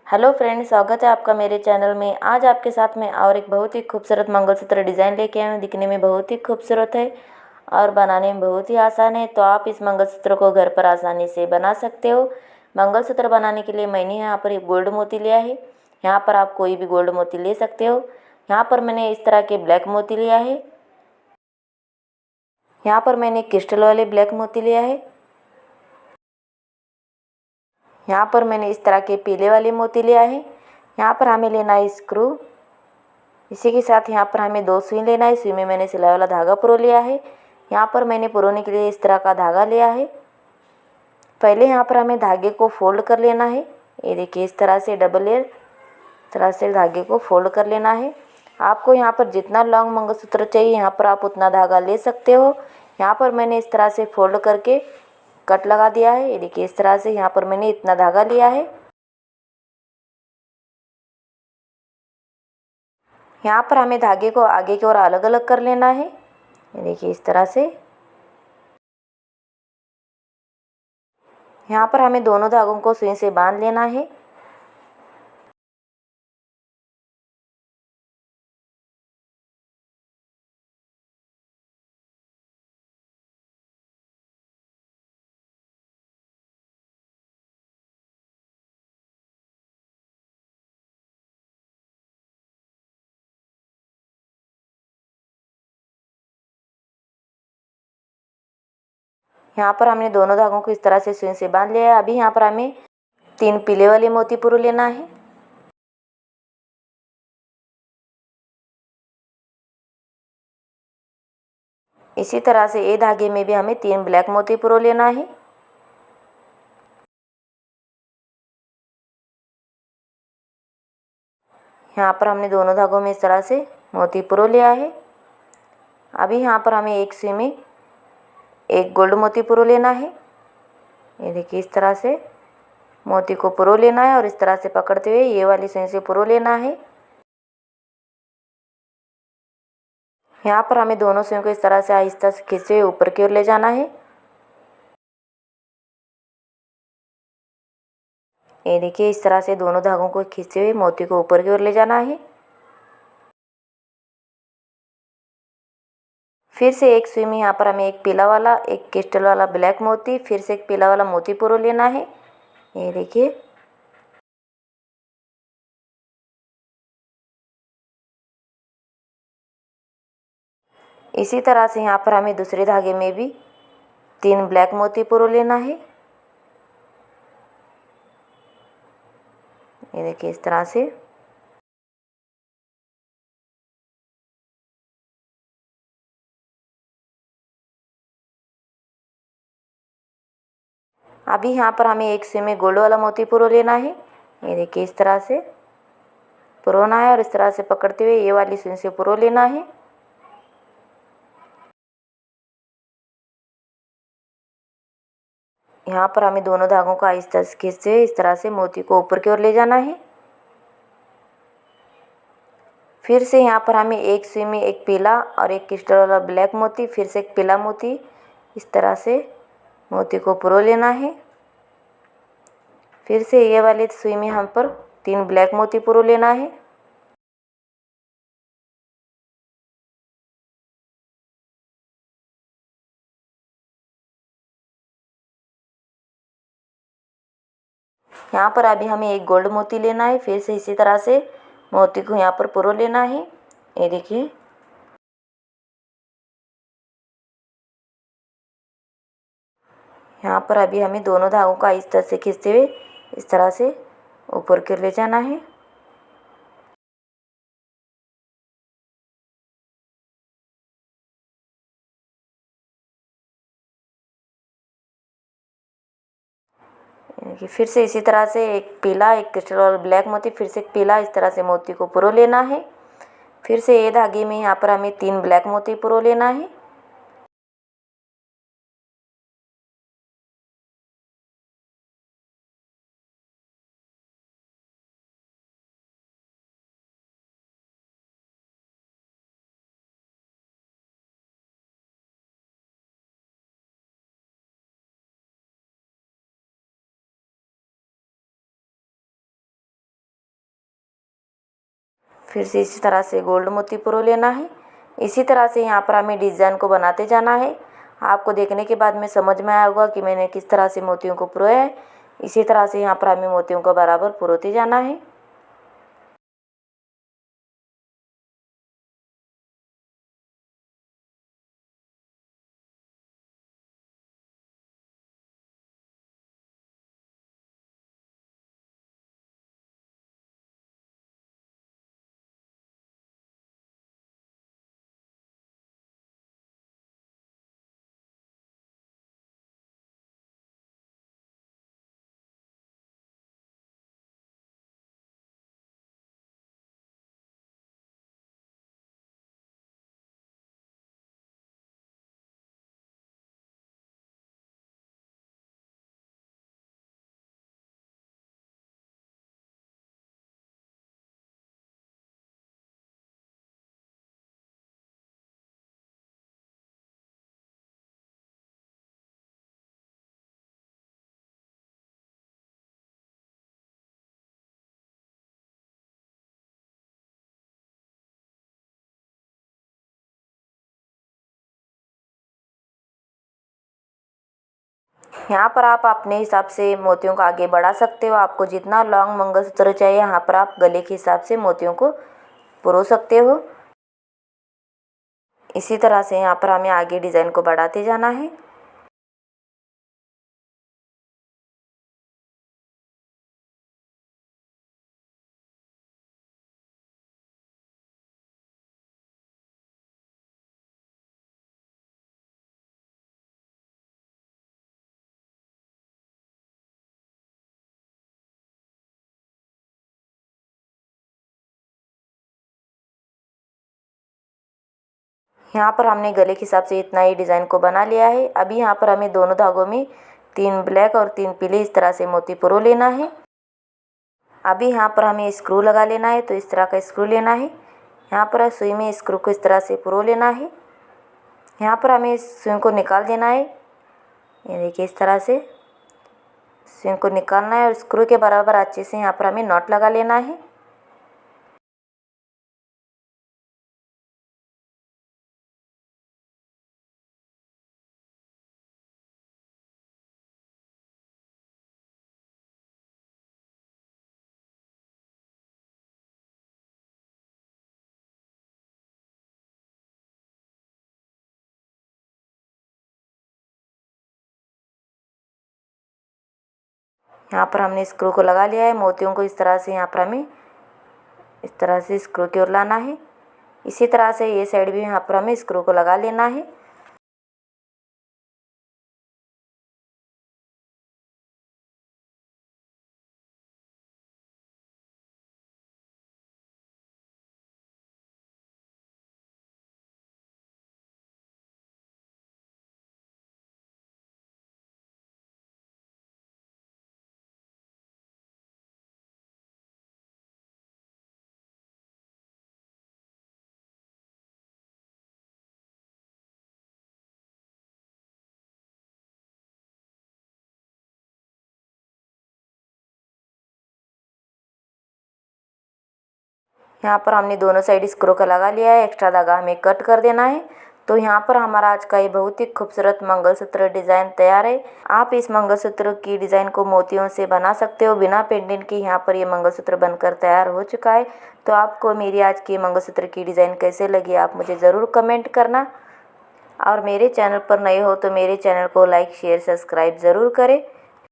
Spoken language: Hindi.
हेलो फ्रेंड्स, स्वागत है आपका मेरे चैनल में। आज आपके साथ में और एक बहुत ही खूबसूरत मंगलसूत्र डिज़ाइन लेके आए हूँ। दिखने में बहुत ही खूबसूरत है और बनाने में बहुत ही आसान है। तो आप इस मंगलसूत्र को घर पर आसानी से बना सकते हो। मंगलसूत्र बनाने के लिए मैंने यहाँ पर एक गोल्ड मोती लिया है। यहाँ पर आप कोई भी गोल्ड मोती ले सकते हो। यहाँ पर मैंने इस तरह के ब्लैक मोती लिया है। यहाँ पर मैंने क्रिस्टल वाले ब्लैक मोती लिया है। यहाँ पर मैंने इस तरह के पीले वाले मोती लिया है। यहाँ पर हमें लेना है स्क्रू। इसी के साथ यहाँ पर हमें 2 सुई लेना है। सुई में मैंने सिलाई वाला धागा पुरो लिया है। यहाँ पर मैंने पुरोने के लिए इस तरह का धागा लिया है। पहले यहाँ पर हमें धागे को फोल्ड कर लेना है। ये देखिए, इस तरह से डबल लेयर तरह से धागे को फोल्ड कर लेना है। आपको यहाँ पर जितना लॉन्ग मंगलसूत्र चाहिए यहाँ पर आप उतना धागा ले सकते हो। यहाँ पर मैंने इस तरह से फोल्ड करके कट लगा दिया है। ये देखिए, इस तरह से यहाँ पर मैंने इतना धागा लिया है। यहाँ पर हमें धागे को आगे की ओर अलग अलग कर लेना है। ये देखिए, इस तरह से। यहाँ पर हमें दोनों धागों को सुई से बांध लेना है। यहाँ पर हमने दोनों धागों को इस तरह से सुई से बांध लिया है। अभी यहाँ पर हमें 3 पीले वाले मोती पुरो लेना है। इसी तरह से ये धागे में भी हमें 3 ब्लैक मोती पुरो लेना है। यहाँ पर हमने दोनों धागों में इस तरह से मोती पुरो लिया है। अभी यहाँ पर हमें एक सुई में एक गोल्ड मोती पुरो लेना है। ये देखिए, इस तरह से मोती को पुरो लेना है और इस तरह से पकड़ते हुए ये वाली सुई से पुरो लेना है। यहाँ पर हमें दोनों सुई को इस तरह से आहिस्ता से खींचते हुए ऊपर की ओर ले जाना है। ये देखिए, इस तरह से दोनों धागों को खींचते हुए मोती को ऊपर की ओर ले जाना है। फिर से एक सुई में यहाँ पर हमें एक पीला वाला, एक क्रिस्टल वाला ब्लैक मोती, फिर से एक पीला वाला मोती पुरो लेना है। ये देखिए, इसी तरह से यहाँ पर हमें दूसरे धागे में भी 3 ब्लैक मोती पुरो लेना है। ये देखिए, इस तरह से। अभी यहाँ पर हमें एक सुई में गोल्ड वाला मोती पुरो लेना है। ये देखिए, इस तरह से पुरोना है और इस तरह से पकड़ते हुए ये वाली सुई से पुरो लेना है। यहाँ पर हमें दोनों धागों को आहिस्ता से खींचते हुए इस तरह से मोती को ऊपर की ओर ले जाना है। फिर से यहाँ पर हमें एक सुई में एक पीला और एक क्रिस्टल वाला ब्लैक मोती, फिर से एक पीला मोती, इस तरह से मोती को पुरो लेना है। फिर से ये वाली सुई में हम पर 3 ब्लैक मोती पुरो लेना है। यहाँ पर अभी हमें एक गोल्ड मोती लेना है। फिर से इसी तरह से मोती को यहाँ पर पुरो लेना है। ये देखिए, यहाँ पर अभी हमें दोनों धागों का इस तरह से खींचते हुए इस तरह से ऊपर की ओर ले जाना है। देखिए, फिर से इसी तरह से एक पीला, एक क्रिस्टल और ब्लैक मोती, फिर से एक पीला, इस तरह से मोती को पुरो लेना है। फिर से ये धागे में यहाँ पर हमें 3 ब्लैक मोती पुरो लेना है। फिर से इसी तरह से गोल्ड मोती पुरो लेना है। इसी तरह से यहाँ पर हमें डिज़ाइन को बनाते जाना है। आपको देखने के बाद में समझ में आया होगा कि मैंने किस तरह से मोतियों को पुरोया है। इसी तरह से यहाँ पर हमें मोतियों को बराबर पुरोते जाना है। यहाँ पर आप अपने हिसाब से मोतियों को आगे बढ़ा सकते हो। आपको जितना लॉन्ग मंगलसूत्र चाहिए यहाँ पर आप गले के हिसाब से मोतियों को पुरो सकते हो। इसी तरह से यहाँ पर हमें आगे डिज़ाइन को बढ़ाते जाना है। यहाँ पर हमने गले के हिसाब से इतना ही डिज़ाइन को बना लिया है। अभी यहाँ पर हमें दोनों धागों में 3 ब्लैक और 3 पीले इस तरह से मोती पुरो लेना है। अभी यहाँ पर हमें स्क्रू लगा लेना है, तो इस तरह का स्क्रू लेना है। यहाँ पर सुई में स्क्रू को इस तरह से पुरो लेना है। यहाँ पर हमें इस सुई को निकाल देना है। ये देखिए इस तरह से सुई को निकालना है और स्क्रू के बराबर अच्छे से यहाँ पर हमें नॉट लगा लेना है। यहाँ पर हमने स्क्रू को लगा लिया है। मोतियों को इस तरह से यहाँ पर हमें इस तरह से स्क्रू की ओर लाना है। इसी तरह से ये साइड भी यहाँ पर हमें स्क्रू को लगा लेना है। यहाँ पर हमने दोनों साइड स्क्रू का लगा लिया है। एक्स्ट्रा धागा हमें कट कर देना है। तो यहाँ पर हमारा आज का ये बहुत ही खूबसूरत मंगलसूत्र डिज़ाइन तैयार है। आप इस मंगलसूत्र की डिज़ाइन को मोतियों से बना सकते हो बिना पेंडेंट के। यहाँ पर ये मंगलसूत्र बनकर तैयार हो चुका है। तो आपको मेरी आज की मंगलसूत्र की डिज़ाइन कैसे लगी आप मुझे ज़रूर कमेंट करना। और मेरे चैनल पर नए हो तो मेरे चैनल को लाइक शेयर सब्सक्राइब ज़रूर करें।